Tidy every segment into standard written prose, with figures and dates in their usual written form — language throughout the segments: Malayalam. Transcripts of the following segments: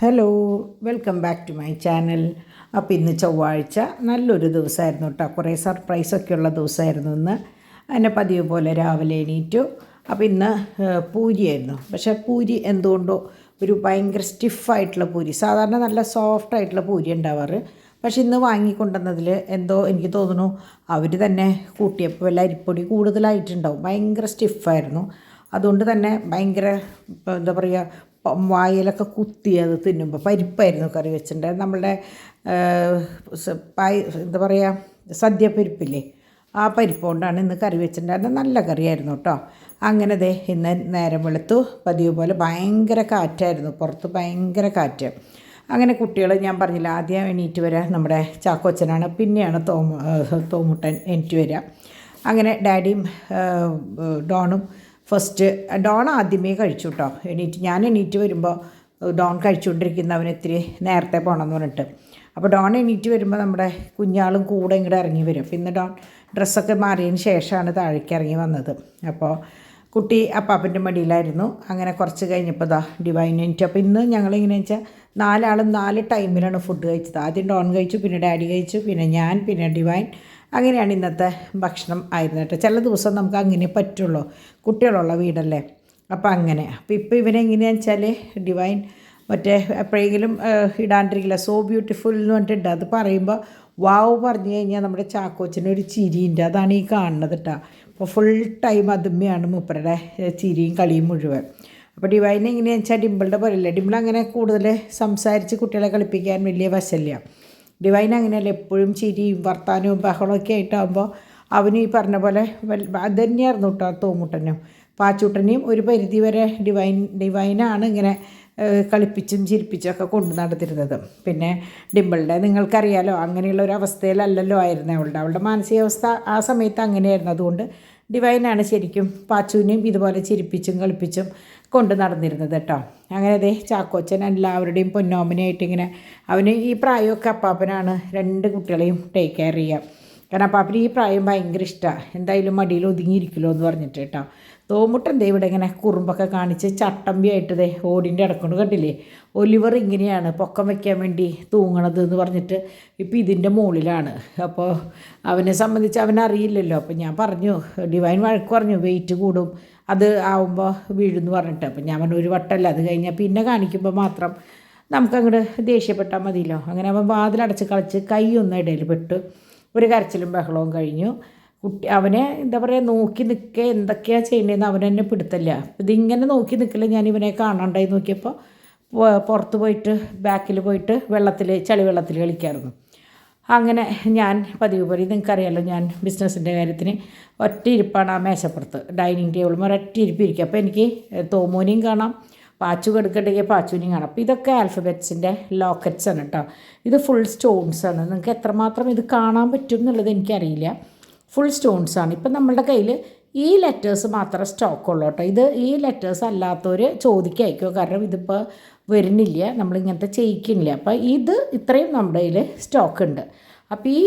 Hello, welcome back to my channel. അപ്പോൾ ഇന്ന് ചൊവ്വാഴ്ച നല്ലൊരു ദിവസമായിരുന്നു കേട്ടോ. കുറേ സർപ്രൈസൊക്കെയുള്ള ദിവസമായിരുന്നു ഇന്ന്. അതിനെ പതിവ് പോലെ രാവിലെ എണീറ്റു. അപ്പോൾ ഇന്ന് പൂരിയായിരുന്നു. പക്ഷേ പൂരി എന്തുകൊണ്ടോ ഒരു ഭയങ്കര സ്റ്റിഫായിട്ടുള്ള പൂരി, സാധാരണ നല്ല സോഫ്റ്റായിട്ടുള്ള പൂരി ഉണ്ടാവാറ്. പക്ഷേ ഇന്ന് വാങ്ങിക്കൊണ്ടുവന്നതിൽ എന്തോ എനിക്ക് തോന്നുന്നു അവർ തന്നെ കൂട്ടിയപ്പോൾ വല്ല അരിപ്പൊടി കൂടുതലായിട്ടുണ്ടാവും. ഭയങ്കര സ്റ്റിഫായിരുന്നു. അതുകൊണ്ട് തന്നെ ഭയങ്കര എന്താ പറയുക, വായിലൊക്കെ കുത്തി അത് തിന്നുമ്പോൾ. പരിപ്പായിരുന്നു കറി വെച്ചിട്ടുണ്ട്. നമ്മളുടെ എന്താ പറയുക, സദ്യപ്പരിപ്പില്ലേ, ആ പരിപ്പ് കൊണ്ടാണ് ഇന്ന് കറി വെച്ചിട്ടുണ്ടായിരുന്നത്. നല്ല കറിയായിരുന്നു കേട്ടോ. അങ്ങനെ ദേ ഇന്ന് നേരം വെളുത്തു. പതിവ് പോലെ ഭയങ്കര കാറ്റായിരുന്നു, പുറത്ത് ഭയങ്കര കാറ്റ്. അങ്ങനെ കുട്ടികൾ, ഞാൻ പറഞ്ഞില്ല ആദ്യം എണീറ്റ് വരിക നമ്മുടെ ചാക്കോച്ചനാണ്, പിന്നെയാണ് തോമുട്ടൻ എണീറ്റ് വരിക. അങ്ങനെ ഡാഡിയും ഡോണും ഫസ്റ്റ്. ഡോൺ ആദ്യമേ കഴിച്ചു കേട്ടോ. ഞാൻ എണീറ്റ് വരുമ്പോൾ ഡോൺ കഴിച്ചുകൊണ്ടിരിക്കുന്ന അവന് ഇത്തിരി നേരത്തെ പോകണമെന്ന് പറഞ്ഞിട്ട്. അപ്പോൾ ഡോൺ എണീറ്റ് വരുമ്പോൾ നമ്മുടെ കുഞ്ഞാളും കൂടെ ഇങ്ങോട്ട് ഇറങ്ങി വരും. അപ്പോൾ ഇന്ന് ഡോൺ ഡ്രസ്സൊക്കെ മാറിയതിന് ശേഷമാണ് താഴേക്ക് ഇറങ്ങി വന്നത്. അപ്പോൾ കുട്ടി അപ്പാപ്പൻ്റെ മടിയിലായിരുന്നു. അങ്ങനെ കുറച്ച് കഴിഞ്ഞപ്പോൾ ഡിവൈൻ എണീറ്റു. അപ്പോൾ ഇന്ന് ഞങ്ങളിങ്ങനെ വെച്ചാൽ 4 ആളും 4 ടൈമിലാണ് ഫുഡ് കഴിച്ചത്. ആദ്യം ഡോൺ കഴിച്ചു, പിന്നെ ഡാഡി കഴിച്ചു, പിന്നെ ഞാൻ, പിന്നെ ഡിവൈൻ. അങ്ങനെയാണ് ഇന്നത്തെ ഭക്ഷണം ആയിരുന്നു കേട്ടോ. ചില ദിവസം നമുക്ക് അങ്ങനെ പറ്റുള്ളൂ, കുട്ടികളുള്ള വീടല്ലേ. അപ്പോൾ അങ്ങനെ. അപ്പോൾ ഇപ്പോൾ ഇവനെങ്ങനെയാണെന്ന് വെച്ചാൽ ഡിവൈൻ മറ്റേ എപ്പോഴെങ്കിലും ഇടാണ്ടിരിക്കില്ല, സോ ബ്യൂട്ടിഫുൾ എന്ന് പറഞ്ഞിട്ടുണ്ട്. അത് പറയുമ്പോൾ വാവ് പറഞ്ഞു കഴിഞ്ഞാൽ നമ്മുടെ ചാക്കോച്ചനൊരു ചിരിയുണ്ട്. അതാണ് ഈ കാണുന്നത് കേട്ടോ. അപ്പോൾ ഫുൾ ടൈം അതുമ്മയാണ് മൂപ്പരുടെ ചിരിയും കളിയും മുഴുവൻ. അപ്പോൾ ഡിവൈൻ എങ്ങനെയാണെന്ന് വെച്ചാൽ ഡിമ്പിളുടെ പോലെയല്ല. ഡിമ്പിൾ അങ്ങനെ കൂടുതൽ സംസാരിച്ച് കുട്ടികളെ കളിപ്പിക്കാൻ വലിയ വശമില്ല. ഡിവൈൻ അങ്ങനെയല്ല, എപ്പോഴും ചിരിയും വർത്താനവും ബഹളമൊക്കെ ആയിട്ടാകുമ്പോൾ അവന് ഈ പറഞ്ഞ പോലെ അത് തന്നെയായിരുന്നു കേട്ടോ. തോമുട്ടനും പാച്ചൂട്ടനെയും ഒരു പരിധി വരെ ഡിവൈനാണ് ഇങ്ങനെ കളിപ്പിച്ചും ചിരിപ്പിച്ചൊക്കെ കൊണ്ടു നടത്തിരുന്നത്. പിന്നെ ഡിമ്പിളുടെ നിങ്ങൾക്കറിയാലോ, അങ്ങനെയുള്ള ഒരു അവസ്ഥയിലല്ലല്ലോ ആയിരുന്നു അവളുടെ മാനസികാവസ്ഥ ആ സമയത്ത് അങ്ങനെയായിരുന്നു. അതുകൊണ്ട് ഡിവൈനാണ് ശരിക്കും പാച്ചുവിനെയും ഇതുപോലെ ചിരിപ്പിച്ചും കളിപ്പിച്ചും കൊണ്ട് നടന്നിരുന്നത് കേട്ടോ. അങ്ങനെ ദേ ചാക്കോച്ചൻ എല്ലാവരുടെയും പൊന്നോമനയായിട്ട് ഇങ്ങനെ, അവന് ഈ പ്രായമൊക്കെ അപ്പാപ്പനാണ് 2 കുട്ടികളെയും ടേക്ക് കെയർ ചെയ്യുക. കാരണം അപ്പാപ്പന് ഈ പ്രായം ഭയങ്കര ഇഷ്ടമാണ്. എന്തായാലും മടിയിൽ ഒതുങ്ങിയിരിക്കുമല്ലോ എന്ന് പറഞ്ഞിട്ട് കേട്ടോ. തോമുട്ടൻ ദേ ഇവിടെ ഇങ്ങനെ കുറുമ്പൊക്കെ കാണിച്ച് ചട്ടമ്പിയായിട്ട് ദേ ഓടിൻ്റെ ഇടക്കൊണ്ട് കണ്ടില്ലേ. ഒലിവർ ഇങ്ങനെയാണ് പൊക്കം വയ്ക്കാൻ വേണ്ടി തൂങ്ങണത് എന്ന് പറഞ്ഞിട്ട് ഇപ്പോൾ ഇതിൻ്റെ മുകളിലാണ്. അപ്പോൾ അവനെ സംബന്ധിച്ച് അവനറിയില്ലല്ലോ. അപ്പോൾ ഞാൻ പറഞ്ഞു, ഡിവൈൻ വഴക്ക് പറഞ്ഞു, വെയിറ്റ് കൂടും അത് ആവുമ്പോൾ വീഴുമെന്ന് പറഞ്ഞിട്ട്. അപ്പം ഞാൻ പറഞ്ഞു, ഒരു വട്ടമല്ല, അത് കഴിഞ്ഞാൽ പിന്നെ കാണിക്കുമ്പോൾ മാത്രം നമുക്കങ്ങോട്ട് ദേഷ്യപ്പെട്ടാൽ മതിയല്ലോ. അങ്ങനെ അവൻ വാതിലടച്ച് കളിച്ച് കൈയൊന്നും ഇടയിൽ പെട്ട് ഒരു കരച്ചിലും ബഹളവും കഴിഞ്ഞു. അവനെ എന്താ പറയുക, നോക്കി നിൽക്കുക, എന്തൊക്കെയാണ് ചെയ്യണതെന്ന് അവൻ തന്നെ പിടുത്തല്ല. ഇതിങ്ങനെ നോക്കി നിൽക്കില്ല. ഞാൻ ഇവനെ കാണാണ്ടായി നോക്കിയപ്പോൾ പുറത്ത് പോയിട്ട് ബാക്കിൽ പോയിട്ട് ചളിവെള്ളത്തിൽ കളിക്കായിരുന്നു. അങ്ങനെ ഞാൻ പതിവ് പോലെ, നിങ്ങൾക്കറിയാമല്ലോ, ഞാൻ ബിസിനസ്സിൻ്റെ കാര്യത്തിന് ഒറ്റ ഇരിപ്പാണ് ആ മേശപ്പുറത്ത് ഡൈനിങ് ടേബിളും ഒരൊറ്റ ഇരിപ്പ് ഇരിക്കുക. അപ്പോൾ എനിക്ക് തോമോനെയും കാണാം, പാച്ചു കെടുക്കണ്ടെങ്കിൽ പാച്ചുവിനെയും കാണാം. അപ്പോൾ ഇതൊക്കെ ആൽഫബറ്റ്സിൻ്റെ ലോക്കറ്റ്സ് ആണ് കേട്ടോ. ഇത് ഫുൾ സ്റ്റോൺസ് ആണ്. നിങ്ങൾക്ക് എത്രമാത്രം ഇത് കാണാൻ പറ്റും എന്നുള്ളത് എനിക്കറിയില്ല. ഫുൾ സ്റ്റോൺസ് ആണ്. ഇപ്പം നമ്മളുടെ കയ്യിൽ ഈ ലെറ്റേഴ്സ് മാത്രമേ സ്റ്റോക്കുള്ളൂ കേട്ടോ. ഈ ലെറ്റേഴ്സ് അല്ലാത്തവർ ചോദിക്കായിരിക്കുമോ, കാരണം ഇതിപ്പോൾ വരുന്നില്ല, നമ്മളിങ്ങനത്തെ ചെയ്യിക്കുന്നില്ല. അപ്പോൾ ഇത്രയും നമ്മുടെ കയ്യിൽ സ്റ്റോക്ക് ഉണ്ട്. അപ്പോൾ ഈ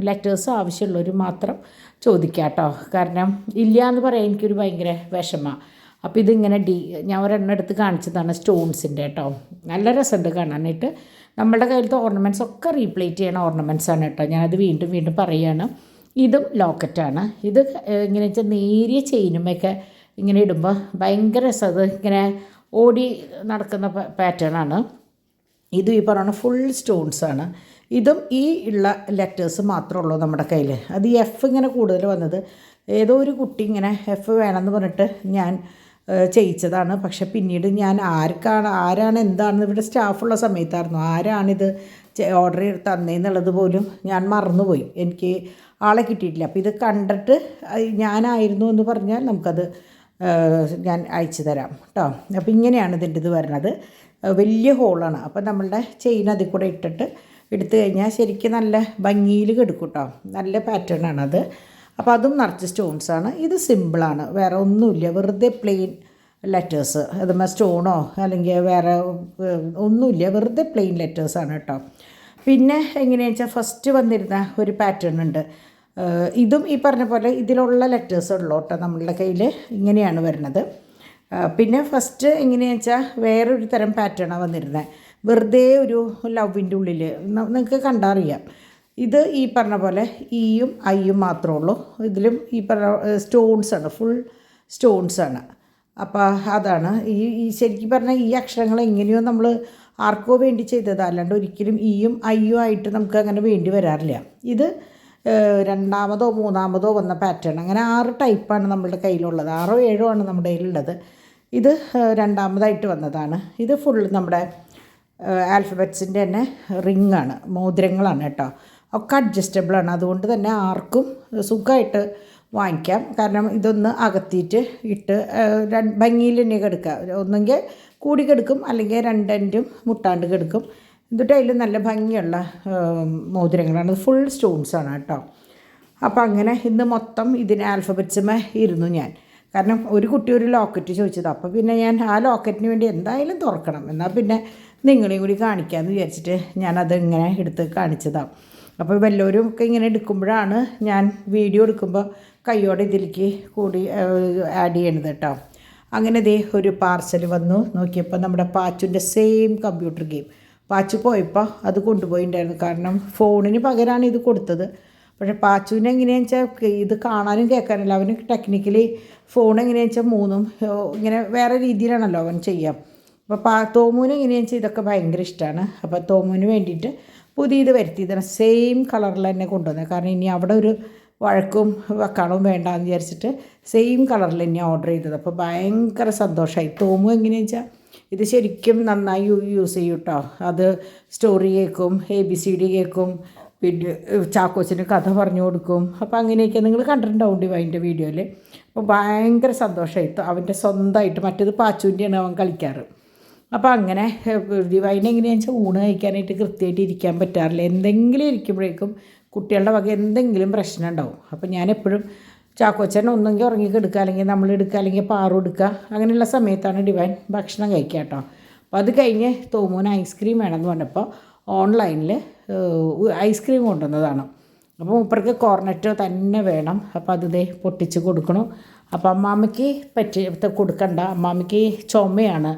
ലെറ്റേഴ്സ് ആവശ്യമുള്ളവർ മാത്രം ചോദിക്കാം കേട്ടോ. കാരണം ഇല്ല എന്ന് പറയാൻ എനിക്കൊരു ഭയങ്കര വിഷമമാണ്. അപ്പോൾ ഇതിങ്ങനെ ഞാൻ ഒരെണ്ണം എടുത്ത് കാണിച്ചതാണ് സ്റ്റോൺസിൻ്റെ കേട്ടോ. നല്ല രസമുണ്ട് കാണാനായിട്ട്. നമ്മളുടെ കയ്യിലത്തെ ഓർണമെൻറ്റ്സ് ഒക്കെ റീപ്ലേറ്റ് ചെയ്യണ ഓർണമെൻറ്റ്സ് ആണ് കേട്ടോ. ഞാനത് വീണ്ടും വീണ്ടും പറയുകയാണ്. ഇതും ലോക്കറ്റാണ്. ഇത് ഇങ്ങനെ വെച്ചാൽ നേരിയ ചെയിനുമൊക്കെ ഇങ്ങനെ ഇടുമ്പോൾ ഭയങ്കര രസം. അത് ഇങ്ങനെ ഓടി നടക്കുന്ന പാറ്റേൺ ആണ്. ഇതും ഈ പറയുന്ന ഫുൾ സ്റ്റോൺസാണ്. ഇതും ഈ ഉള്ള ലെറ്റേഴ്സ് മാത്രമേ ഉള്ളൂ നമ്മുടെ കയ്യിൽ. അത് ഈ എഫ് ഇങ്ങനെ കൂടുതൽ വന്നത് ഏതോ ഒരു കുട്ടി ഇങ്ങനെ എഫ് വേണമെന്ന് പറഞ്ഞിട്ട് ഞാൻ ചെയ്യിച്ചതാണ്. പക്ഷെ പിന്നീട് ഞാൻ ആരാണ് എന്താണെന്ന് ഇവിടെ സ്റ്റാഫുള്ള സമയത്തായിരുന്നു ആരാണിത് ഓർഡർ ചെയ്ത് തന്നേന്നുള്ളത് പോലും ഞാൻ മറന്നുപോയി. എനിക്ക് ആളെ കിട്ടിയിട്ടില്ല. അപ്പോൾ ഇത് കണ്ടിട്ട് ഞാനായിരുന്നു എന്ന് പറഞ്ഞാൽ നമുക്കത് ഞാൻ അയച്ചു തരാം കേട്ടോ. അപ്പോൾ ഇങ്ങനെയാണ് ഇതിൻ്റെ ഇത് വരുന്നത്. വലിയ ഹോളാണ്. അപ്പോൾ നമ്മളുടെ ചെയിൻ അതിൽ കൂടെ എടുത്തു കഴിഞ്ഞാൽ ശരിക്കും നല്ല ഭംഗിയിൽ കിടക്കും കേട്ടോ. നല്ല പാറ്റേൺ ആണത്. അപ്പോൾ അതും നിറച്ച് സ്റ്റോൺസാണ്. ഇത് സിമ്പിളാണ്, വേറെ ഒന്നുമില്ല, വെറുതെ പ്ലെയിൻ ലെറ്റേഴ്സ്. അതുമ്പോൾ സ്റ്റോണോ അല്ലെങ്കിൽ വേറെ ഒന്നുമില്ല, വെറുതെ പ്ലെയിൻ ലെറ്റേഴ്സാണ് കേട്ടോ. പിന്നെ എങ്ങനെയാണെന്ന് വെച്ചാൽ ഫസ്റ്റ് വന്നിരുന്ന ഒരു പാറ്റേൺ ഉണ്ട്. ഇതും ഈ പറഞ്ഞ പോലെ ഇതിലുള്ള ലെറ്റേഴ്സ് ഉള്ളൂ കേട്ടോ. നമ്മളുടെ കയ്യിൽ ഇങ്ങനെയാണ് വരുന്നത്. പിന്നെ ഫസ്റ്റ് എങ്ങനെയാണെന്ന് വെച്ചാൽ വേറൊരു തരം പാറ്റേണാണ് വന്നിരുന്നത്. വെറുതെ ഒരു ലവിൻ്റെ ഉള്ളിൽ നിങ്ങൾക്ക് കണ്ടറിയാം. ഇത് ഈ പറഞ്ഞ പോലെ ഇയും ഐയും മാത്രമേ ഉള്ളൂ. ഇതിലും ഈ പറഞ്ഞ സ്റ്റോൺസാണ്, ഫുൾ സ്റ്റോൺസാണ്. അപ്പോൾ അതാണ് ഈ ശരിക്കും പറഞ്ഞാൽ ഈ അക്ഷരങ്ങൾ എങ്ങനെയോ നമ്മൾ ആർക്കോ വേണ്ടി ചെയ്തത്, അല്ലാണ്ട് ഒരിക്കലും ഇയും ഐയും ആയിട്ട് നമുക്ക് അങ്ങനെ വേണ്ടി വരാറില്ല. ഇത് രണ്ടാമതോ മൂന്നാമതോ വന്ന പാറ്റേൺ. അങ്ങനെ 6 ടൈപ്പാണ് നമ്മളുടെ കയ്യിലുള്ളത്, 6ഓ 7ഓ ആണ് നമ്മുടെ കയ്യിലുള്ളത്. ഇത് രണ്ടാമതായിട്ട് വന്നതാണ്. ഇത് ഫുൾ നമ്മുടെ ആൽഫബറ്റ്സിൻ്റെ തന്നെ റിങ്ങാണ്, മോതിരങ്ങളാണ് കേട്ടോ. ഒക്കെ അഡ്ജസ്റ്റബിളാണ്. അതുകൊണ്ട് തന്നെ ആർക്കും സുഖമായിട്ട് വാങ്ങിക്കാം. കാരണം ഇതൊന്ന് അകത്തിയിട്ട് ഇട്ട് ഭംഗിയിൽ തന്നെ കിടക്കുക. ഒന്നെങ്കിൽ കൂടി കിടക്കും, അല്ലെങ്കിൽ 2 എൻഡും മുട്ടാണ്ട് കിടക്കും. എന്നിട്ട് അതിൽ നല്ല ഭംഗിയുള്ള മോതിരങ്ങളാണ്. ഫുൾ സ്റ്റോൺസാണ് കേട്ടോ. അപ്പോൾ അങ്ങനെ ഇന്ന് മൊത്തം ഇതിന് ആൽഫബറ്റ്സുമേ ഇരുന്നു ഞാൻ. കാരണം ഒരു കുട്ടി ഒരു ലോക്കറ്റ് ചോദിച്ചത്. അപ്പോൾ പിന്നെ ഞാൻ ആ ലോക്കറ്റിന് വേണ്ടി എന്തായാലും തുറക്കണം, എന്നാൽ പിന്നെ നിങ്ങളെയും കൂടി കാണിക്കാമെന്ന് വിചാരിച്ചിട്ട് ഞാനത് ഇങ്ങനെ എടുത്ത് കാണിച്ചതാണ്. അപ്പോൾ വല്ലവരും ഒക്കെ ഇങ്ങനെ എടുക്കുമ്പോഴാണ് ഞാൻ വീഡിയോ എടുക്കുമ്പോൾ കയ്യോടെ ഇതിലേക്ക് കൂടി ആഡ് ചെയ്യണത് കേട്ടോ. അങ്ങനെ ദേ ഒരു പാർസൽ വന്നു. നോക്കിയപ്പോൾ നമ്മുടെ പാച്ചുൻ്റെ സെയിം കമ്പ്യൂട്ടർ ഗെയിം. പാച്ചു പോയപ്പോൾ അത് കൊണ്ടുപോയിട്ടുണ്ടായിരുന്നു. കാരണം ഫോണിന് പകരമാണ് ഇത് കൊടുത്തത്. പക്ഷേ പാച്ചുവിന് എങ്ങനെയാണെന്ന് വെച്ചാൽ ഇത് കാണാനും കേൾക്കാനില്ല. അവന് ടെക്നിക്കലി ഫോൺ എങ്ങനെയാണെന്ന് വെച്ചാൽ 3ഉം ഇങ്ങനെ വേറെ രീതിയിലാണല്ലോ അവൻ ചെയ്യാം. അപ്പോൾ തോമുവിന് എങ്ങനെയാണെന്ന് വെച്ചാൽ ഇതൊക്കെ ഭയങ്കര ഇഷ്ടമാണ്. അപ്പോൾ തോമുവിന് വേണ്ടിയിട്ട് പുതിയത് വരുത്തിയതാണ്. സെയിം കളറിൽ തന്നെ കൊണ്ടുവന്നത്. കാരണം ഇനി അവിടെ ഒരു വഴക്കും വക്കാണവും വേണ്ടാന്ന് വിചാരിച്ചിട്ട് സെയിം കളറിൽ തന്നെ ഓർഡർ ചെയ്തത്. അപ്പോൾ ഭയങ്കര സന്തോഷമായി. തോമു എങ്ങനെയാണെന്ന് വെച്ചാൽ ഇത് ശരിക്കും നന്നായി യൂസ് ചെയ്യും കേട്ടോ. അത് സ്റ്റോറി കേൾക്കും, ABCD കേൾക്കും, പിന്നെ ചാക്കോച്ചിന് കഥ പറഞ്ഞു കൊടുക്കും. അപ്പോൾ അങ്ങനെയൊക്കെ നിങ്ങൾ കണ്ടിട്ടുണ്ടാവും ഡിവൈൻ്റെ വീഡിയോയിൽ. അപ്പോൾ ഭയങ്കര സന്തോഷമായി. അവൻ്റെ സ്വന്തമായിട്ട്, മറ്റേത് പാച്ചുവിൻ്റെയാണ് അവൻ കളിക്കാറ്. അപ്പോൾ അങ്ങനെ ഡിവൈൻ എങ്ങനെയാണെന്ന് വെച്ചാൽ ഊണ് കഴിക്കാനായിട്ട് കൃത്യമായിട്ട് ഇരിക്കാൻ പറ്റാറില്ല. എന്തെങ്കിലും ഇരിക്കുമ്പോഴേക്കും കുട്ടികളുടെ വക എന്തെങ്കിലും പ്രശ്നം ഉണ്ടാവും. അപ്പോൾ ഞാനെപ്പോഴും ചാക്കോച്ചൻ ഒന്നെങ്കിൽ ഉറങ്ങിക്കെടുക്കുക, അല്ലെങ്കിൽ നമ്മൾ എടുക്കുക, അല്ലെങ്കിൽ പാറു എടുക്കുക. അങ്ങനെയുള്ള സമയത്താണ് ഡിവൈൻ ഭക്ഷണം കഴിക്കുക കേട്ടോ. അപ്പോൾ അത് കഴിഞ്ഞ് തോമൂന് ഐസ്ക്രീം വേണമെന്ന് പറഞ്ഞപ്പോൾ ഓൺലൈനിൽ ഐസ്ക്രീം കൊണ്ടുവന്നതാണ്. അപ്പോൾ മൂപ്പർക്ക് കോർണറ്റോ തന്നെ വേണം. അപ്പോൾ അത് ദേ പൊട്ടിച്ച് കൊടുക്കണം. അപ്പോൾ അമ്മാമ്മയ്ക്ക് കൊടുക്കണ്ട, അമ്മാമ്മയ്ക്ക് ചുമയാണ്,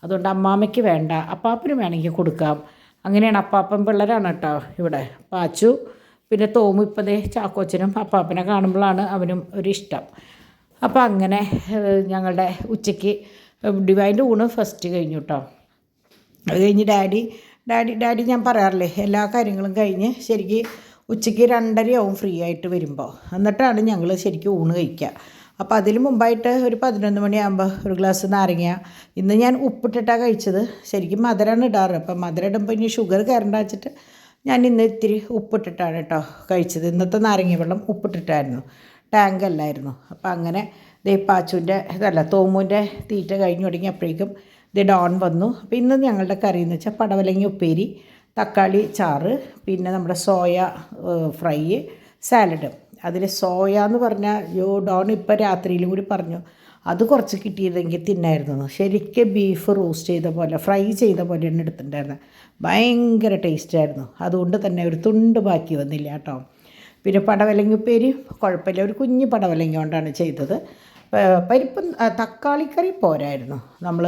അതുകൊണ്ട് അമ്മാമ്മയ്ക്ക് വേണ്ട, അപ്പാപ്പന് വേണമെങ്കിൽ കൊടുക്കാം. അങ്ങനെയാണ്. അപ്പാപ്പൻ പിള്ളേരാണ് കേട്ടോ ഇവിടെ. പാച്ചു പിന്നെ തോമു ഇപ്പോൾ ദേ ചാക്കോച്ചനും അപ്പാപ്പനെ കാണുമ്പോഴാണ് അവനും ഒരിഷ്ടം. അപ്പോൾ അങ്ങനെ ഞങ്ങളുടെ ഉച്ചയ്ക്ക് ഡിവൈൻ്റെ ഊണ് ഫസ്റ്റ് കഴിഞ്ഞു കേട്ടോ. അത് കഴിഞ്ഞ് ഡാഡി ഞാൻ പറയാറില്ലേ, എല്ലാ കാര്യങ്ങളും കഴിഞ്ഞ് ശരിക്കും ഉച്ചയ്ക്ക് 2:30 ഫ്രീ ആയിട്ട് വരുമ്പോൾ. എന്നിട്ടാണ് ഞങ്ങൾ ശരിക്കും ഊണ് കഴിക്കുക. അപ്പോൾ അതിന് മുമ്പായിട്ട് ഒരു 11 മണിയാകുമ്പോൾ ഒരു ഗ്ലാസ് നാരങ്ങ. ഇന്ന് ഞാൻ ഉപ്പിട്ടിട്ടാണ് കഴിച്ചത്. ശരിക്കും മധുരമാണ് ഇടാറ്. അപ്പം മധുരം ഇടുമ്പോൾ ഇനി ഷുഗർ കയറണ്ട വെച്ചിട്ട് ഞാൻ ഇന്ന് ഇത്തിരി ഉപ്പിട്ടിട്ടാണ് കേട്ടോ കഴിച്ചത്. ഇന്നത്തെ നാരങ്ങ വെള്ളം ഉപ്പിട്ടിട്ടായിരുന്നു, ടാങ്ക് അല്ലായിരുന്നു. അപ്പോൾ അങ്ങനെ ദേ പാച്ചുവിൻ്റെ തോമുവിൻ്റെ തീറ്റ കഴിഞ്ഞ് തുടങ്ങിയപ്പോഴേക്കും ദേ ഡോൺ വന്നു. അപ്പോൾ ഇന്ന് ഞങ്ങളുടെ കറി എന്ന് വെച്ചാൽ പടവലങ്ങ ഉപ്പേരി, തക്കാളി ചാറ്, പിന്നെ നമ്മുടെ സോയ ഫ്രൈ, സാലഡ്. അതിൽ സോയ എന്ന് പറഞ്ഞാൽ ഡോൺ ഇപ്പോൾ രാത്രിയിലും കൂടി പറഞ്ഞു അത് കുറച്ച് കിട്ടിയിരുന്നെങ്കിൽ തിന്നായിരുന്നു. ശരിക്കും ബീഫ് റോസ്റ്റ് ചെയ്ത പോലെ, ഫ്രൈ ചെയ്ത പോലെയാണ് എടുത്തിട്ടുണ്ടായിരുന്നത്. ഭയങ്കര ടേസ്റ്റായിരുന്നു. അതുകൊണ്ട് തന്നെ ഒരു തുണ്ട് ബാക്കി വന്നില്ല കേട്ടോ. പിന്നെ പടവലങ്ങ ഉപ്പേരി കുഴപ്പമില്ല, ഒരു കുഞ്ഞ് പടവലങ്ങ കൊണ്ടാണ് ചെയ്തത്. പരിപ്പ് തക്കാളിക്കറി പോരായിരുന്നു. നമ്മൾ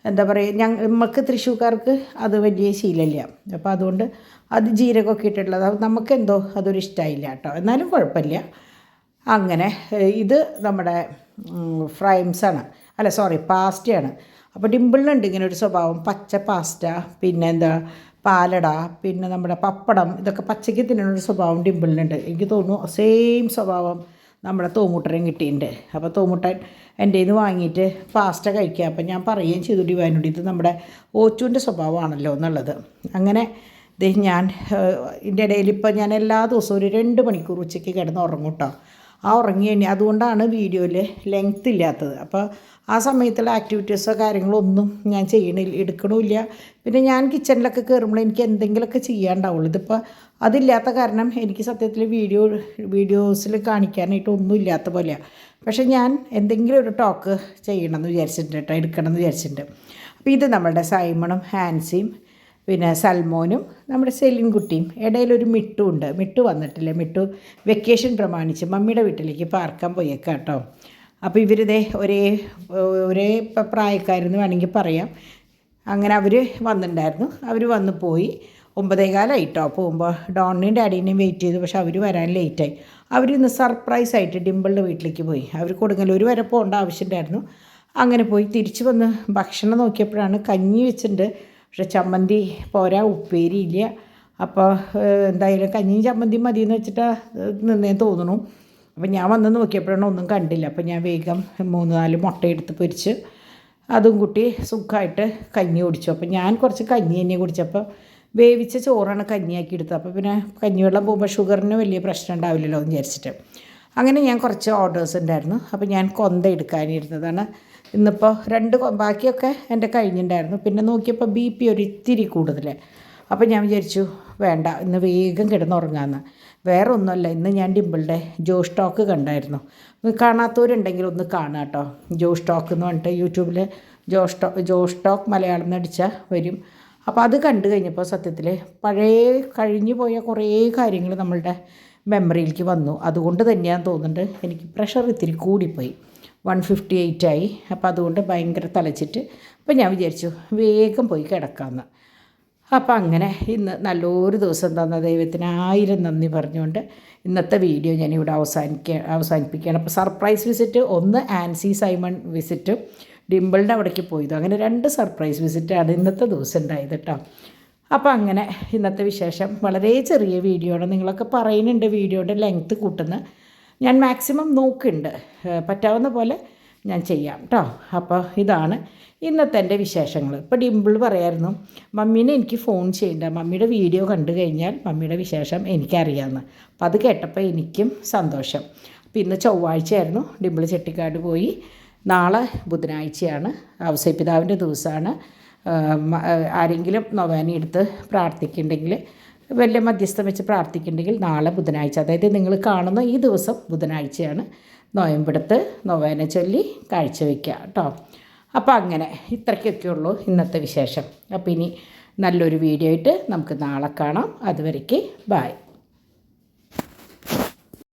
എന്താ പറയുക, നമുക്ക് തൃശ്ശൂർക്കാർക്ക് അത് വലിയ ശീലമില്ല. അപ്പോൾ അതുകൊണ്ട് അത് ജീരകമൊക്കെ ഇട്ടിട്ടുള്ളത് നമുക്കെന്തോ അതൊരു ഇഷ്ടമായില്ല കേട്ടോ. എന്നാലും കുഴപ്പമില്ല. അങ്ങനെ ഇത് നമ്മുടെ പാസ്റ്റയാണ്. അപ്പോൾ ഡിമ്പിളിനുണ്ട് ഇങ്ങനെ ഒരു സ്വഭാവം, പച്ച പാസ്റ്റ, പിന്നെ എന്താ പാലട, പിന്നെ നമ്മുടെ പപ്പടം, ഇതൊക്കെ പച്ചയ്ക്ക് തിന്നുന്നൊരു സ്വഭാവം ഡിമ്പിളിനുണ്ട്. എനിക്ക് തോന്നുന്നു സെയിം സ്വഭാവം നമ്മുടെ തോമുട്ടനും കിട്ടിയിട്ടുണ്ട്. അപ്പോൾ തോമുട്ടൻ എൻ്റെ നിന്ന് വാങ്ങിയിട്ട് പാസ്റ്റ കഴിക്കുക. അപ്പം ഞാൻ പറയുകയും ചെയ്തു ഡിവൈനോട്, ഇത് നമ്മുടെ ഓച്ചുവിൻ്റെ സ്വഭാവമാണല്ലോ എന്നുള്ളത്. അങ്ങനെ ഞാൻ ഇതിൻ്റെ ഇടയിൽ ഇപ്പോൾ ഞാൻ എല്ലാ ദിവസവും ഒരു 2 മണിക്കൂർ ഉച്ചയ്ക്ക് കിടന്ന് ഉറങ്ങും കേട്ടോ. ആ ഉറങ്ങി കഴിഞ്ഞാൽ അതുകൊണ്ടാണ് വീഡിയോയിൽ ലെങ്ത്ത് ഇല്ലാത്തത്. അപ്പോൾ ആ സമയത്തുള്ള ആക്ടിവിറ്റീസോ കാര്യങ്ങളോ ഒന്നും ഞാൻ എടുക്കണമില്ല. പിന്നെ ഞാൻ കിച്ചണിലൊക്കെ കയറുമ്പോൾ എനിക്ക് എന്തെങ്കിലുമൊക്കെ ചെയ്യാണ്ടാവുള്ളൂ. ഇതിപ്പോൾ അതില്ലാത്ത കാരണം എനിക്ക് സത്യത്തിൽ വീഡിയോസിൽ കാണിക്കാനായിട്ട് ഒന്നും ഇല്ലാത്ത പോലെയാണ്. പക്ഷേ ഞാൻ എന്തെങ്കിലും ഒരു ടോക്ക് ചെയ്യണമെന്ന് വിചാരിച്ചിട്ടുണ്ട് കേട്ടോ, എടുക്കണമെന്ന് വിചാരിച്ചിട്ടുണ്ട്. അപ്പോൾ ഇത് നമ്മളുടെ സൈമണും ഹാൻസിയും പിന്നെ സൽമോനും നമ്മുടെ സെലിൻ കുട്ടിയും, ഇടയിലൊരു മിട്ടും ഉണ്ട്. മിട്ടു വന്നിട്ടില്ല. മിട്ടു വെക്കേഷൻ പ്രമാണിച്ച് മമ്മിയുടെ വീട്ടിലേക്ക് പാർക്കാൻ പോയേക്കാം കേട്ടോ. അപ്പോൾ ഇവരിതേ ഒരേ പ്രായക്കാരെന്ന് വേണമെങ്കിൽ പറയാം. അങ്ങനെ അവർ വന്നിട്ടുണ്ടായിരുന്നു. അവർ വന്ന് പോയി 9:15 പോകുമ്പോൾ ഡോണിനെയും ഡാഡീനെയും വെയിറ്റ് ചെയ്തു. പക്ഷെ അവർ വരാൻ ലേറ്റായി. അവരിന്ന് സർപ്രൈസായിട്ട് ഡിമ്പിളുടെ വീട്ടിലേക്ക് പോയി. അവർ കൊടുങ്ങല്ലൂർ വരെ പോകേണ്ട ആവശ്യമുണ്ടായിരുന്നു. അങ്ങനെ പോയി തിരിച്ച് വന്ന് ഭക്ഷണം നോക്കിയപ്പോഴാണ് കഞ്ഞി വെച്ചിട്ടുണ്ട്. പക്ഷെ ചമ്മന്തി പോരാ, ഉപ്പേരിയില്ല. അപ്പോൾ എന്തായാലും കഞ്ഞിയും ചമ്മന്തിയും മതിയെന്ന് വെച്ചിട്ട് നിന്നേന്ന് തോന്നുന്നു. അപ്പോൾ ഞാൻ വന്ന് നോക്കിയപ്പോഴാണ് ഒന്നും കണ്ടില്ല. അപ്പോൾ ഞാൻ വേഗം 3-4 മുട്ട എടുത്ത് പൊരിച്ച് അതും കൂട്ടി സുഖമായിട്ട് കഞ്ഞി കുടിച്ചു. അപ്പോൾ ഞാൻ കുറച്ച് കഞ്ഞി തന്നെ കുടിച്ചപ്പോൾ വേവിച്ച ചോറാണ് കഞ്ഞിയാക്കി എടുത്തത്. അപ്പോൾ പിന്നെ കഞ്ഞിവെള്ളം പോകുമ്പോൾ ഷുഗറിന് വലിയ പ്രശ്നം ഉണ്ടാവില്ലല്ലോ എന്ന് വിചാരിച്ചിട്ട് അങ്ങനെ ഞാൻ കുറച്ച് ഓർഡേഴ്സ് ഉണ്ടായിരുന്നു. അപ്പോൾ ഞാൻ കൊന്ത എടുക്കാനിരുന്നതാണ്. ഇന്നിപ്പോൾ 2 ബാക്കിയൊക്കെ എൻ്റെ കഴിഞ്ഞിട്ടുണ്ടായിരുന്നു. പിന്നെ നോക്കിയപ്പോൾ BP ഒരിത്തിരി കൂടുതൽ. അപ്പോൾ ഞാൻ വിചാരിച്ചു വേണ്ട, ഇന്ന് വേഗം കിടന്നുറങ്ങാമെന്ന്. വേറെ ഒന്നുമല്ല, ഇന്ന് ഞാൻ ഡിമ്പിളുടെ ജോഷ് ടോക്ക് കണ്ടായിരുന്നു. കാണാത്തവരുണ്ടെങ്കിൽ ഒന്ന് കാണുക കേട്ടോ. ജോഷ് ടോക്ക് എന്ന് പറഞ്ഞിട്ട് യൂട്യൂബിൽ ജോഷ് ടോക്ക് മലയാളം എന്നടിച്ചാൽ വരും. അപ്പോൾ അത് കണ്ടു കഴിഞ്ഞപ്പോൾ സത്യത്തിൽ കഴിഞ്ഞു പോയ കുറേ കാര്യങ്ങൾ നമ്മളുടെ മെമ്മറിയിലേക്ക് വന്നു. അതുകൊണ്ട് തന്നെയാണെന്ന് തോന്നുന്നുണ്ട് എനിക്ക് പ്രഷർ ഇത്തിരി കൂടിപ്പോയി. 158 ആയി. അപ്പോൾ അതുകൊണ്ട് ഭയങ്കര തലച്ചിട്ട് അപ്പോൾ ഞാൻ വിചാരിച്ചു വേഗം പോയി കിടക്കാമെന്ന്. അപ്പോൾ അങ്ങനെ ഇന്ന് നല്ലൊരു ദിവസം തന്ന ദൈവത്തിന് 1000 നന്ദി പറഞ്ഞുകൊണ്ട് ഇന്നത്തെ വീഡിയോ ഞാനിവിടെ അവസാനിപ്പിക്കുകയാണ്. അപ്പോൾ സർപ്രൈസ് വിസിറ്റ്, ഒന്ന് ആൻസി സൈമൺ വിസിറ്റും ഡിമ്പിളുടെ അവിടേക്ക് പോയത്, അങ്ങനെ 2 സർപ്രൈസ് വിസിറ്റാണ് ഇന്നത്തെ ദിവസം ഉണ്ടായത് കേട്ടോ. അപ്പോൾ അങ്ങനെ ഇന്നത്തെ വിശേഷം വളരെ ചെറിയ വീഡിയോ ആണ്. നിങ്ങളൊക്കെ പറയുന്നുണ്ട് വീഡിയോയുടെ ലെങ്ത്ത് കൂട്ടുന്ന. ഞാൻ മാക്സിമം നോക്കുന്നുണ്ട്, പറ്റാവുന്ന പോലെ ഞാൻ ചെയ്യാം കേട്ടോ. അപ്പോൾ ഇതാണ് ഇന്നത്തെ എൻ്റെ വിശേഷങ്ങൾ. ഇപ്പോൾ ഡിമ്പിൾ പറയായിരുന്നു മമ്മീനെ എനിക്ക് ഫോൺ ചെയ്യണ്ട, മമ്മിയുടെ വീഡിയോ കണ്ടു കഴിഞ്ഞാൽ മമ്മിയുടെ വിശേഷം എനിക്കറിയാമെന്ന്. അപ്പോൾ അത് കേട്ടപ്പോൾ എനിക്കും സന്തോഷം. അപ്പോൾ ഇന്ന് ചൊവ്വാഴ്ചയായിരുന്നു, ഡിമ്പിൾ ചെട്ടിക്കാട് പോയി. നാളെ ബുധനാഴ്ചയാണ്, ഔസേപ്പിതാവിൻ്റെ ദിവസമാണ്. ആരെങ്കിലും നൊവേന എടുത്ത് പ്രാർത്ഥിക്കുന്നുണ്ടെങ്കിൽ, വലിയ മധ്യസ്ഥം വെച്ച് പ്രാർത്ഥിക്കുന്നുണ്ടെങ്കിൽ നാളെ ബുധനാഴ്ച, അതായത് നിങ്ങൾ കാണുന്ന ഈ ദിവസം ബുധനാഴ്ചയാണ്, നൊയമ്പെടുത്ത് നൊവേന ചൊല്ലി കാഴ്ചവെക്കുക കേട്ടോ. അപ്പോൾ അങ്ങനെ ഇത്രയ്ക്കൊക്കെ ഉള്ളൂ ഇന്നത്തെ വിശേഷം. അപ്പോൾ ഇനി നല്ലൊരു വീഡിയോ ആയിട്ട് നമുക്ക് നാളെ കാണാം. അതുവരേക്ക് ബായ്.